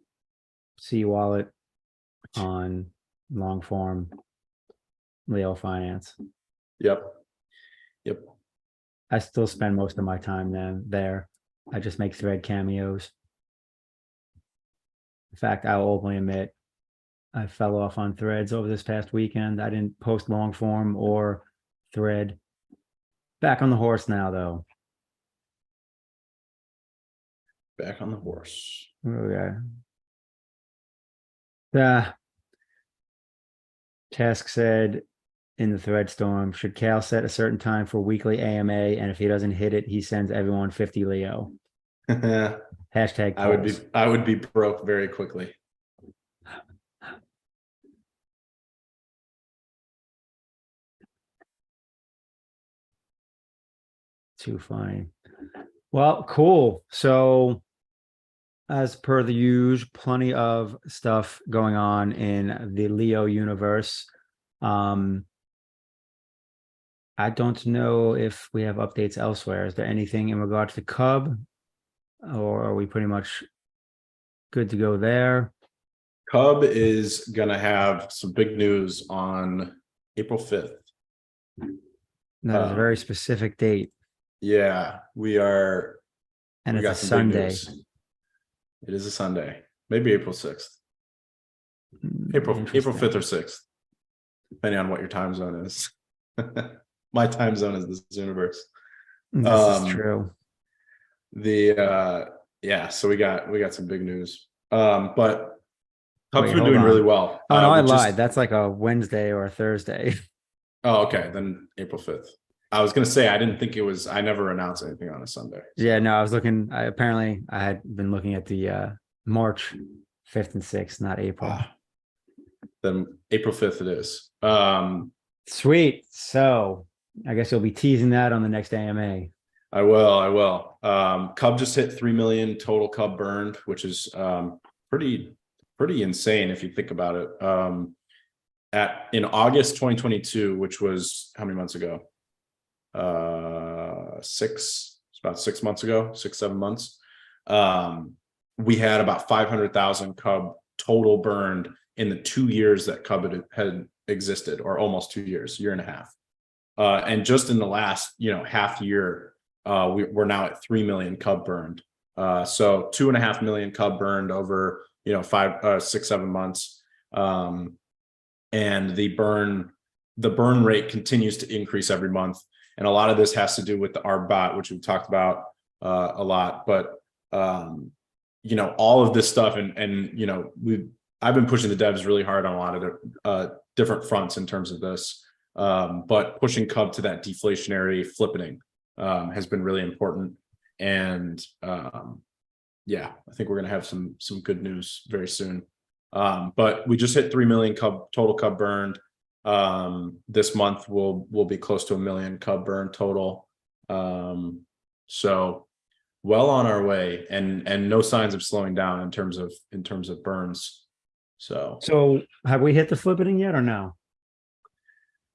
see wallet on long form LeoFinance. Yep. I still spend most of my time there. I just make thread cameos. In fact, I'll openly admit I fell off on threads over this past weekend. I didn't post long form or thread. Back on the horse now, though. Back on the horse. Okay. The task said in the thread storm, should Cal set a certain time for weekly AMA? And if he doesn't hit it, he sends everyone 50 Leo. Hashtag polls. I would be broke very quickly. Too funny. Well, cool. So as per the usual, plenty of stuff going on in the Leo universe. I don't know if we have updates elsewhere. Is there anything in regards to Cub, or are we pretty much good to go there? Cub is going to have some big news on April 5th. That is a very specific date. Yeah, we are. And it's a Sunday. It is a Sunday, maybe April 6th. April 5th or 6th, depending on what your time zone is. My time zone is this universe. This is true. So we got some big news. But Cubs been hold doing on. really well. Oh no, I lied. That's like a Wednesday or a Thursday. Oh, okay. Then April 5th. I was gonna say I didn't think it was. I never announced anything on a Sunday. So. Yeah, no, I was looking. I had been looking at the March 5th and 6th, not April. Then April 5th it is. Sweet. So I guess you'll be teasing that on the next AMA. I will. Cub just hit 3 million total Cub burned, which is pretty insane if you think about it. In August 2022, which was how many months ago? It's about 6 months ago, 7 months. We had about 500,000 Cub total burned in the 2 years that Cub had existed, or almost 2 years, year and a half. And just in the last, half year, we're now at 3 million Cub burned. So 2.5 million Cub burned over, 5, 6, 7 months. And the burn rate continues to increase every month. And a lot of this has to do with the ARB bot, which we've talked about a lot. But all of this stuff, and I've been pushing the devs really hard on a lot of different fronts in terms of this. But pushing Cub to that deflationary flippening has been really important. And I think we're gonna have some good news very soon. But we just hit 3 million total Cub burned. This month we'll be close to 1 million Cub burned total. So well on our way, and no signs of slowing down in terms of burns. So have we hit the flippening yet or no?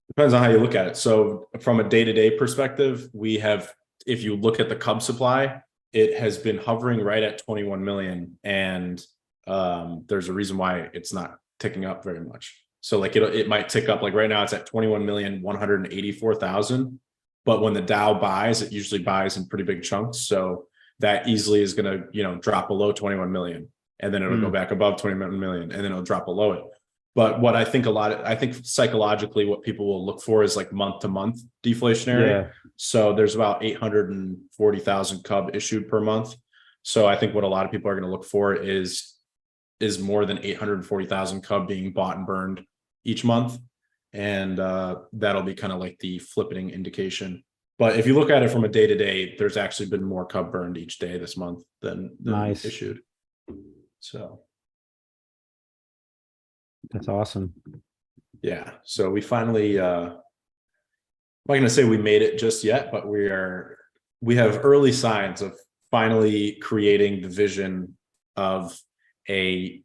Depends on how you look at it. So from a day-to-day perspective, we have, if you look at the Cub supply, it has been hovering right at 21 million. And there's a reason why it's not ticking up very much. So like it might tick up, like right now it's at 21,184,000. But when the Dow buys, it usually buys in pretty big chunks. So that easily is going to, drop below 21 million. And then it'll go back above 21 million, and then it'll drop below it. But what I think I think psychologically what people will look for is like month to month deflationary. Yeah. So there's about 840,000 cub issued per month. So I think what a lot of people are going to look for is more than 840,000 cub being bought and burned each month. And that'll be kind of like the flipping indication. But if you look at it from a day to day, there's actually been more cub burned each day this month than Nice. issued. So That's awesome. yeah, so we finally I'm not going to say we made it just yet, but we have early signs of finally creating the vision of a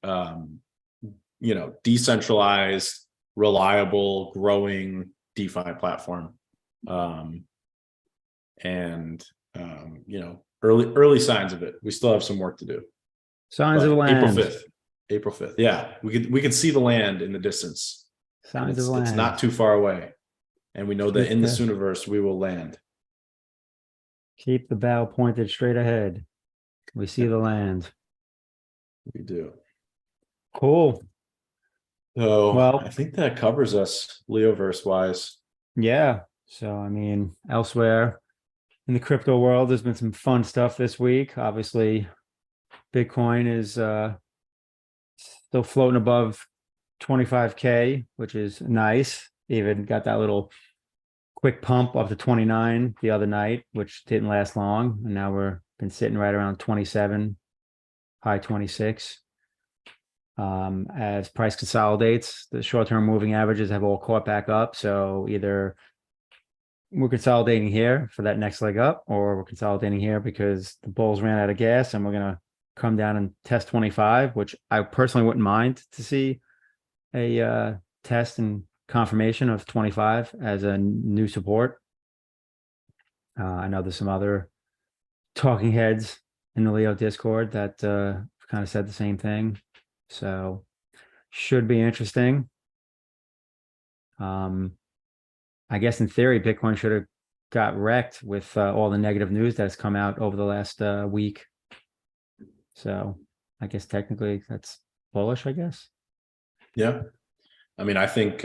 decentralized, reliable, growing DeFi platform. Early signs of it. We still have some work to do. Signs of land. April 5th. Yeah, we could see the land in the distance. Signs of land. It's not too far away. And we know that in this universe, we will land. Keep the bow pointed straight ahead. We see the land. We do. Cool. So well, I think that covers us LeoVerse wise. Yeah. So, I mean, elsewhere in the crypto world, there's been some fun stuff this week. Obviously, Bitcoin is still floating above 25K, which is nice. Even got that little quick pump up to 29 the other night, which didn't last long. And now we're been sitting right around 27, high 26. As price consolidates, the short-term moving averages have all caught back up. So either we're consolidating here for that next leg up, or we're consolidating here because the bulls ran out of gas and we're going to come down and test 25, which I personally wouldn't mind to see a test and confirmation of 25 as a new support. I know there's some other talking heads in the Leo Discord that kind of said the same thing. So should be interesting. I guess in theory, Bitcoin should have got wrecked with all the negative news that's come out over the last week. So I guess technically that's bullish, I guess. Yeah. I mean, I think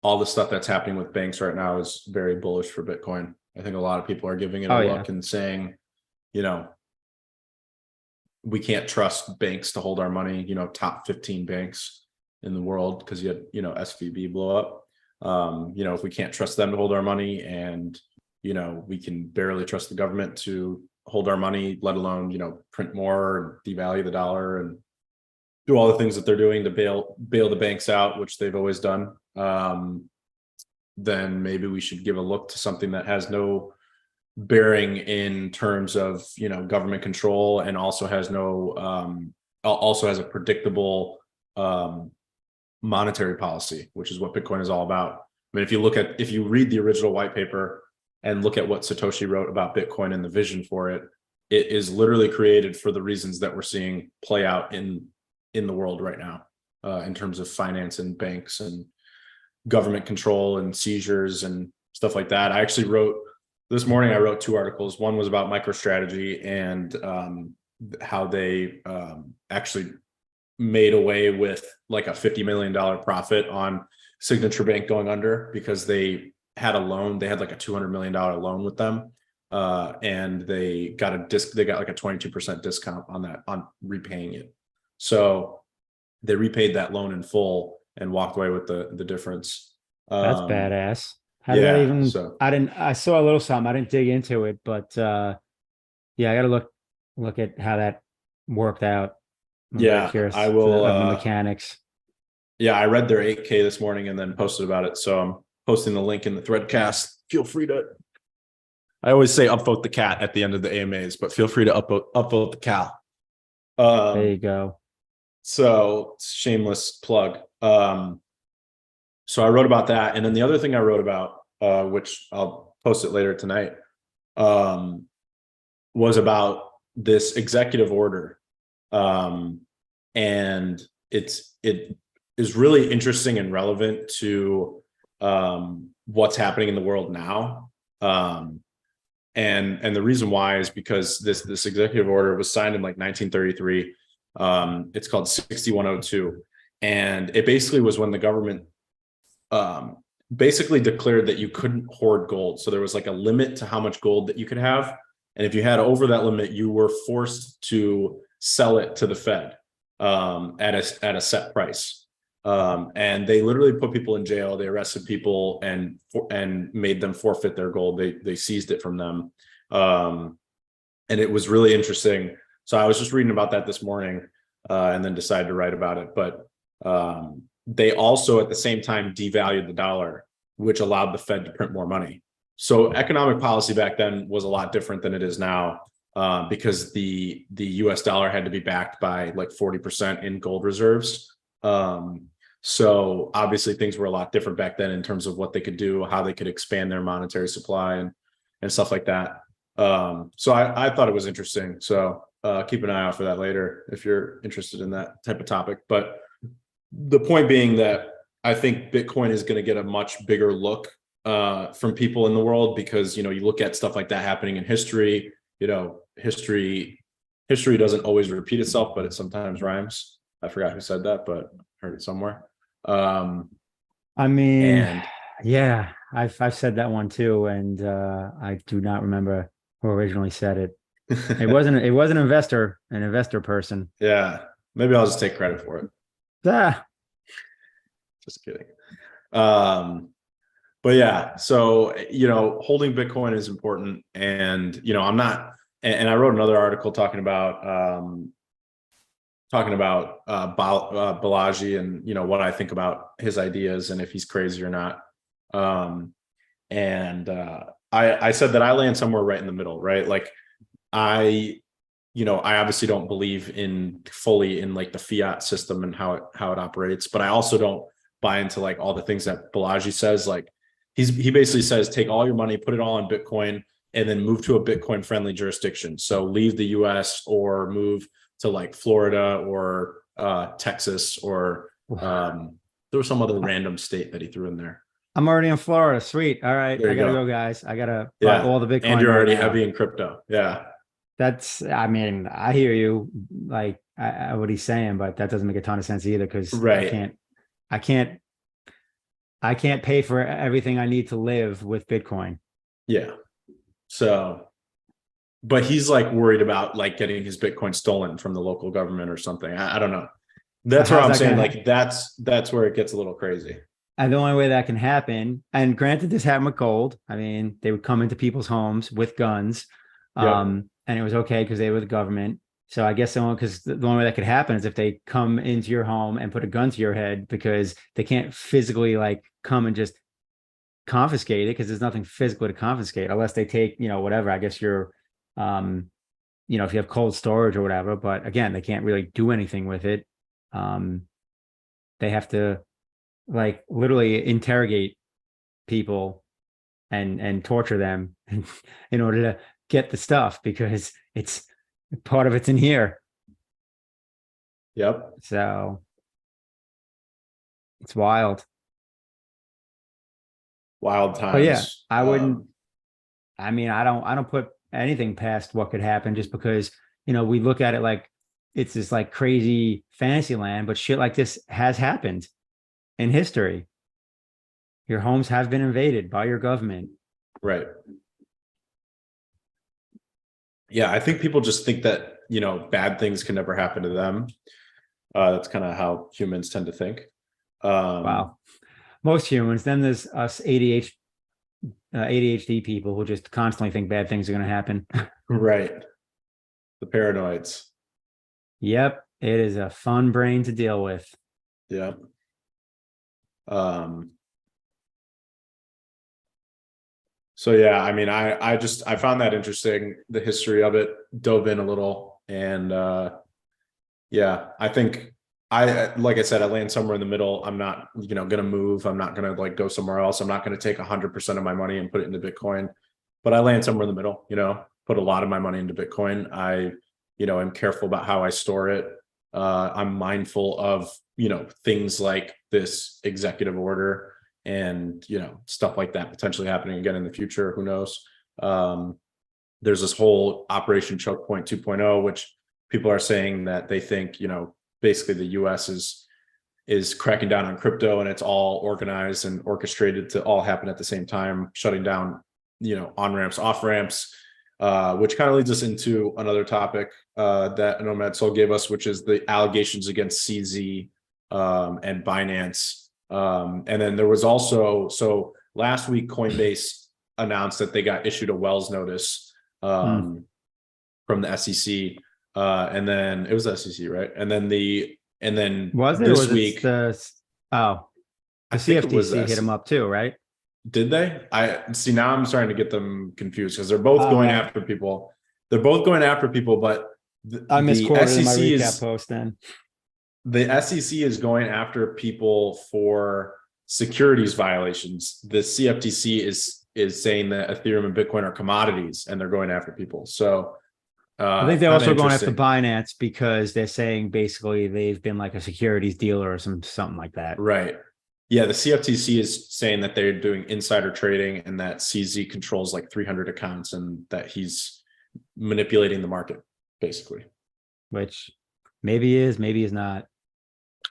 all the stuff that's happening with banks right now is very bullish for Bitcoin. I think a lot of people are giving it a look and saying, we can't trust banks to hold our money, top 15 banks in the world because you had, SVB blow up. If we can't trust them to hold our money and, we can barely trust the government to hold our money, let alone, print more and devalue the dollar and do all the things that they're doing to bail the banks out, which they've always done. Then maybe we should give a look to something that has no bearing in terms of government control and also has a predictable monetary policy, which is what Bitcoin is all about. I mean, if you read the original white paper and look at what Satoshi wrote about Bitcoin and the vision for it, it is literally created for the reasons that we're seeing play out in the world right now, in terms of finance and banks and government control and seizures and stuff like that. This morning I wrote 2 articles. One was about MicroStrategy and how they actually made away with like a $50 million profit on Signature Bank going under because they had a loan. They had like a $200 million loan with them, and they got like a 22% discount on that, on repaying it. So they repaid that loan in full and walked away with the difference. That's badass. How did that even? So I saw a little something. I didn't dig into it, but I got to look at how that worked out. I'm very curious I will. Of the mechanics. Yeah, I read their 8K this morning and then posted about it. So I'm posting the link in the threadcast. Feel free to. I always say upvote the cat at the end of the AMAs, but feel free to upvote the cow. There you go. So shameless plug. So I wrote about that. And then the other thing I wrote about, which I'll post it later tonight, was about this executive order. And it is really interesting and relevant to what's happening in the world now. And the reason why is because this executive order was signed in like 1933. It's called 6102. And it basically was when the government basically declared that you couldn't hoard gold. So there was like a limit to how much gold that you could have. And if you had over that limit, you were forced to sell it to the Fed at a set price. And they literally put people in jail. They arrested people and made them forfeit their gold. They seized it from them. And it was really interesting. So I was just reading about that this morning and then decided to write about it. But they also at the same time devalued the dollar, which allowed the Fed to print more money. So economic policy back then was a lot different than it is now, because the US dollar had to be backed by like 40% in gold reserves. So obviously things were a lot different back then in terms of what they could do, how they could expand their monetary supply and stuff like that. So I thought it was interesting. So keep an eye out for that later if you're interested in that type of topic. But the point being that I think Bitcoin is going to get a much bigger look from people in the world, because, you look at stuff like that happening in history, history doesn't always repeat itself, but it sometimes rhymes. I forgot who said that, but heard it somewhere. I mean, yeah, I've said that one too. And I do not remember who originally said it. It wasn't an investor person. Yeah, maybe I'll just take credit for it. Just kidding. But yeah, so holding Bitcoin is important, and I'm not. And I wrote another article talking about Balaji and what I think about his ideas and if he's crazy or not. I said that I land somewhere right in the middle, right? Like I obviously don't believe fully in like the fiat system and how it operates, but I also don't buy into like all the things that Balaji says. Like he basically says, take all your money, put it all in Bitcoin, and then move to a Bitcoin friendly jurisdiction. So leave the US or move to like Florida or Texas, or there was some other random state that he threw in there. I'm already in Florida. Sweet. All right. I gotta go, guys. I gotta buy all the Bitcoin. And you're already heavy in crypto. Yeah. I mean, I hear you, like what he's saying, but that doesn't make a ton of sense either, because I can't pay for everything I need to live with Bitcoin. Yeah. So, but he's like worried about like getting his Bitcoin stolen from the local government or something. I don't know. That's what I'm saying. Like that's where it gets a little crazy. And the only way that can happen, and granted, this happened with gold. I mean, they would come into people's homes with guns, and it was okay because they were the government. So I guess the only way that could happen is if they come into your home and put a gun to your head, because they can't physically like come and just confiscate it, because there's nothing physical to confiscate unless they take, whatever. I guess you're, if you have cold storage or whatever. But again, they can't really do anything with it. They have to like literally interrogate people and torture them in order to get the stuff, because it's part of it's in here. Yep. So it's wild. Wild times. But yeah, I wouldn't. I mean, I don't put anything past what could happen, just because we look at it like it's this like crazy fantasy land, but shit like this has happened in history. Your homes have been invaded by your government. Right. Yeah, I think people just think that bad things can never happen to them. That's kind of how humans tend to think. Wow. Most humans. Then there's us ADHD people who just constantly think bad things are going to happen. Right. The paranoids. Yep. It is a fun brain to deal with. Yep. So yeah, I mean, I found that interesting, the history of it, dove in a little, and yeah, I think like I said, I land somewhere in the middle. I'm not, gonna move. I'm not gonna like go somewhere else. I'm not gonna take 100% of my money and put it into Bitcoin, but I land somewhere in the middle. Put a lot of my money into Bitcoin. I, am careful about how I store it. I'm mindful of things like this executive order and stuff like that potentially happening again in the future. Who knows? There's this whole Operation Choke Point 2.0, which people are saying that they think basically the US is is cracking down on crypto, and it's all organized and orchestrated to all happen at the same time, shutting down, on ramps, off ramps, which kind of leads us into another topic that Nomad Soul gave us, which is the allegations against CZ and Binance. And then there was also, so last week, Coinbase announced that they got issued a Wells notice from the SEC. And then it was the SEC, right? And then Was it? this week, the I think it was CFTC hit them up too, right? Did they? I see, now I'm starting to get them confused because they're both going after people. They're both going after people, but I misquoted in my SEC recap post then. The SEC is going after people for securities violations. The CFTC is saying that Ethereum and Bitcoin are commodities, and they're going after people. So I think they're also going after Binance because they're saying basically they've been like a securities dealer or something like that. Right. Yeah, the CFTC is saying that they're doing insider trading and that CZ controls like 300 accounts and that he's manipulating the market, basically. Which maybe is, maybe is not.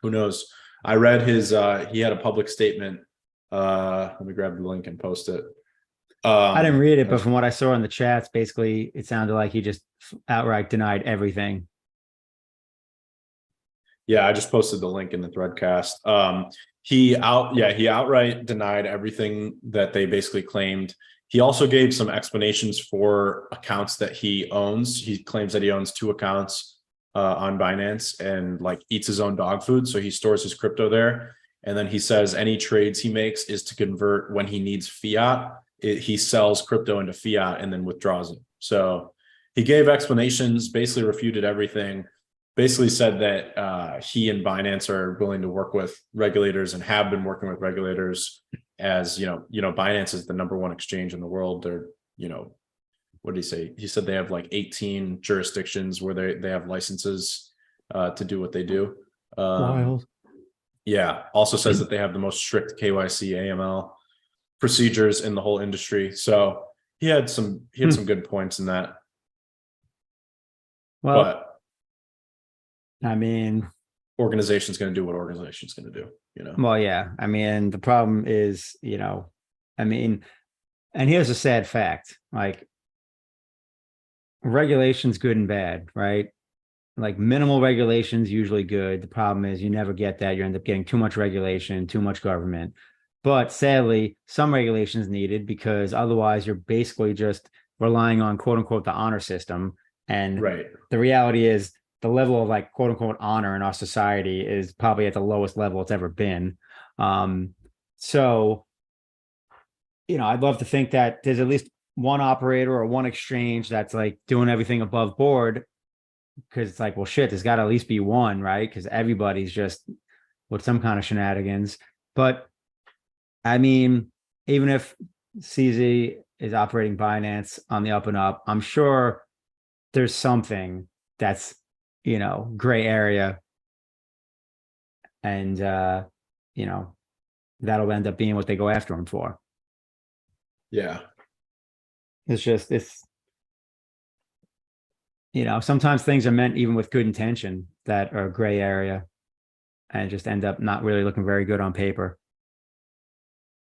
Who knows? I read his, he had a public statement. Let me grab the link and post it. I didn't read it, but from what I saw in the chats, basically it sounded like he just outright denied everything. Yeah, I just posted the link in the threadcast. He outright denied everything that they basically claimed. He also gave some explanations for accounts that he owns. He claims that he owns 2 accounts on Binance and like eats his own dog food. So he stores his crypto there. And then he says any trades he makes is to convert when he needs fiat. He sells crypto into fiat and then withdraws it. So he gave explanations, basically refuted everything. Basically said that he and Binance are willing to work with regulators and have been working with regulators, as Binance is the #1 exchange in the world. They're, what did he say? He said they have like 18 jurisdictions where they have licenses to do what they do. Wild. Yeah. Also says that they have the most strict KYC AML procedures in the whole industry. So he had some good points in that. Well, but I mean, organization's going to do what organization's going to do, Well, yeah. I mean, the problem is, and here's a sad fact, like regulation's good and bad, right? Like minimal regulation's usually good. The problem is you never get that. You end up getting too much regulation, too much government. But sadly, some regulation is needed because otherwise you're basically just relying on quote unquote the honor system. And the reality is the level of like quote unquote honor in our society is probably at the lowest level it's ever been. So, I'd love to think that there's at least one operator or one exchange that's like doing everything above board, because it's like, well, shit, there's got to at least be one, right? Because everybody's just with some kind of shenanigans. But I mean, even if CZ is operating Binance on the up and up, I'm sure there's something that's, gray area. And, that'll end up being what they go after him for. Yeah. Sometimes things are meant even with good intention that are gray area and just end up not really looking very good on paper.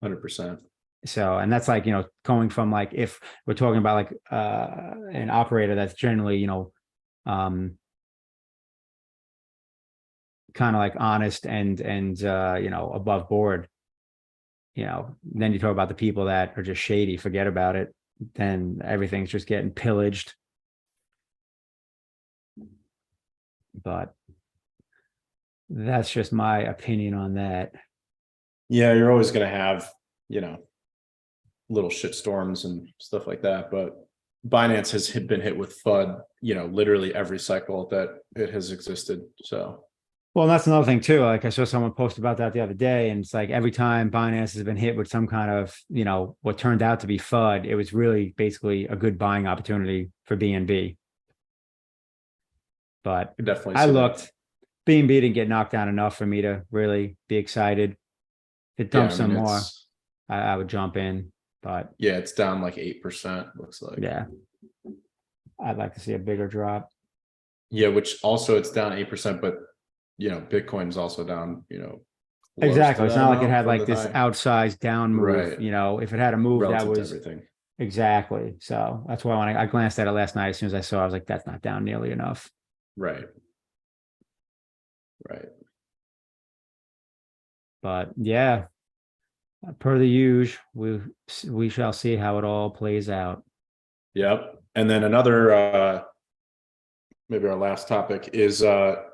100%. So, and that's like, going from like, if we're talking about like an operator that's generally, kind of like honest and above board, then you talk about the people that are just shady, forget about it. Then everything's just getting pillaged. But that's just my opinion on that. Yeah, you're always going to have, little shit storms and stuff like that. But Binance has been hit with FUD, literally every cycle that it has existed. So. Well, that's another thing too. Like I saw someone post about that the other day, and it's like every time Binance has been hit with some kind of, what turned out to be FUD, it was really basically a good buying opportunity for BNB. But definitely, I looked, BNB didn't get knocked down enough for me to really be excited. If it dumps some more, I would jump in. But yeah, it's down like 8%. Looks like. Yeah, I'd like to see a bigger drop. Yeah, which also it's down 8%, but Bitcoin's also down, close to Exactly. It's that not like it amount had from like the this high, outsized down move. right? If it had a move that Relative to was everything. exactly. So that's why when I glanced at it last night, as soon as I saw, I was like, that's not down nearly enough. Right. Right. But yeah, per the usual, we shall see how it all plays out. Yep. And then another, maybe our last topic is our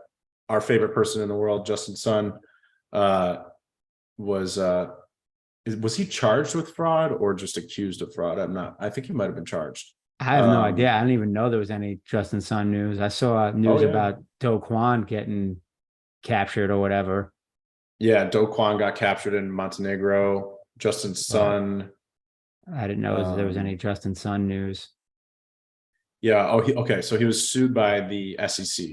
favorite person in the world, Justin Sun, was he charged with fraud or just accused of fraud? I think he might have been charged. I have no idea. I didn't even know there was any Justin Sun news. I saw news yeah. about Do Kwon getting captured or whatever. Yeah, Do Kwon got captured in Montenegro. Justin Sun. I didn't know there was any Justin Sun news. Yeah. Oh, okay. So he was sued by the SEC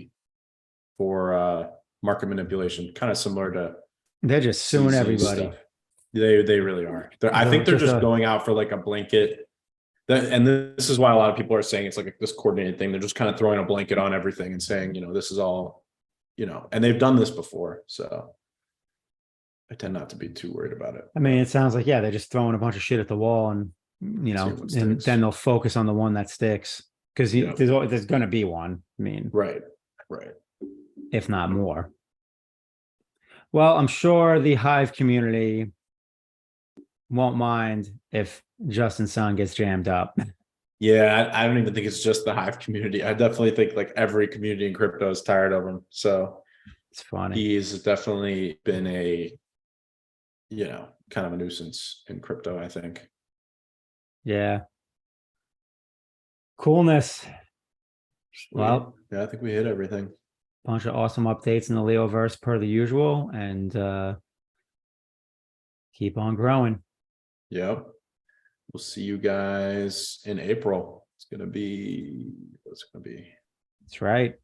for market manipulation, kind of similar to They're just suing CZ everybody. stuff. They really are. I think they're just going out for like a blanket. And this is why a lot of people are saying it's like this coordinated thing. They're just kind of throwing a blanket on everything and saying, this is all, and they've done this before. So I tend not to be too worried about it. I mean, it sounds like, they're just throwing a bunch of shit at the wall and, and then they'll focus on the one that sticks. Because there's going to be one. I mean, right. If not more. Well, I'm sure the Hive community won't mind if Justin Sun gets jammed up. Yeah, I don't even think it's just the Hive community. I definitely think like every community in crypto is tired of him. So it's funny. He's definitely been a, kind of a nuisance in crypto, I think. Yeah. Coolness. Sweet. Well, yeah, I think we hit everything. Bunch of awesome updates in the LeoVerse per the usual, and keep on growing. Yep. We'll see you guys in April. What's it gonna be? That's right.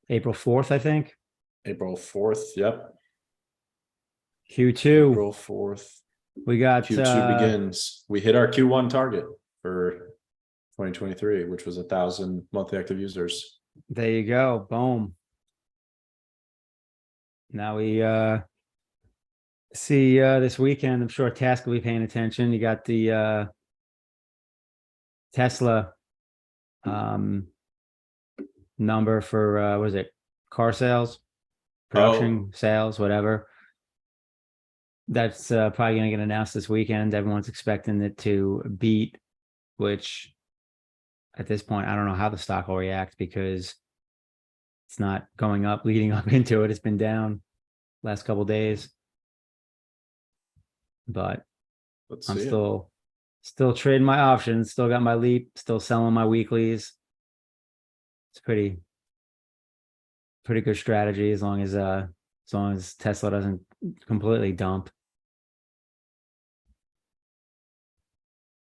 April 4th, I think. April 4th. Yep. Q2. April 4th. We got Q2 begins. We hit our Q1 target for 2023, which was 1,000 monthly active users. There you go. Boom. Now we see this weekend. I'm sure Task will be paying attention. You got the Tesla number for what is it? Car sales, production sales, whatever. That's probably going to get announced this weekend. Everyone's expecting it to beat, which at this point, I don't know how the stock will react because it's not going up leading up into it. It's been down last couple of days. But I'm still trading my options, still got my leap, still selling my weeklies. It's pretty good strategy as long as Tesla doesn't completely dump.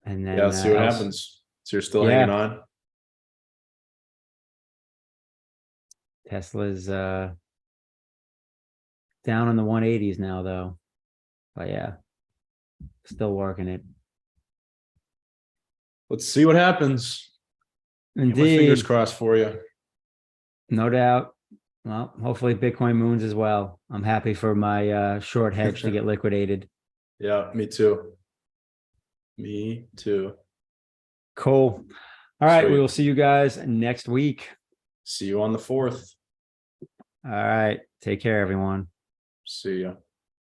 And then let's see what happens. So you're still hanging on. Tesla's down in the 180s now, though. But yeah, still working it. Let's see what happens. Indeed. My fingers crossed for you. No doubt. Well, hopefully Bitcoin moons as well. I'm happy for my short hedge to get liquidated. Yeah, me too. Me too. Cool. All right, we will see you guys next week. See you on the 4th. All right. Take care, everyone. See ya.